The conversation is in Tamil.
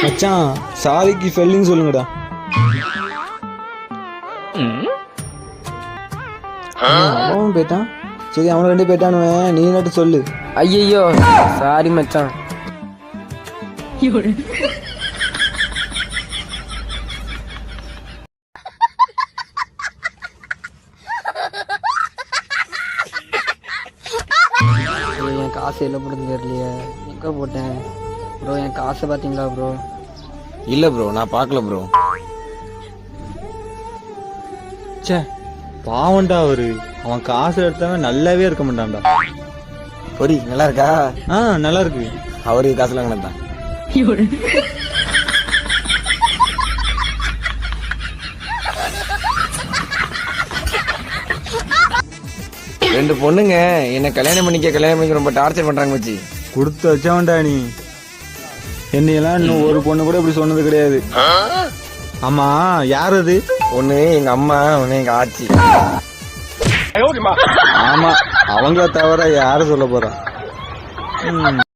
மச்சான் சாரிக்கு ஸ்பெல்லிங் சொல்லுங்கடா. அவன் போயிட்டான். சரி அவனை 2 போயிட்டானுவேன், நீ நட்டு சொல்லு. ஐயோ சாரி மச்சான். என் காசு எல்லாம் போட்டு தெரியலையே, எங்க போட்டேன் ப்ரோ? என் காசை பாத்தீங்களா ப்ரோ? இல்ல ப்ரோ, நான் பார்க்கல ப்ரோ. சே பாவன்டா அவரு. அவன் காசு எடுத்தவன் நல்லாவே இருக்க மாட்டான்டா. பொரி நல்லா இருக்கா? நல்லா இருக்கு. அவரு காசுலாம் கணத்தான். 2 பொண்ணுங்க என்ன கல்யாணம் பண்ணிக்க ரொம்ப டார்ச்சர் பண்றாங்க மச்சி. கொடுத்து வச்சவன்டா நீ. என்னையெல்லாம் இன்னும் ஒரு பொண்ணு கூட இப்படி சொன்னது கிடையாது. ஆமா யார் அது? ஒண்ணு எங்க அம்மா, ஒண்ணு எங்க ஆச்சி. ஆமா அவங்கள தவிர யார சொல்ல போறா?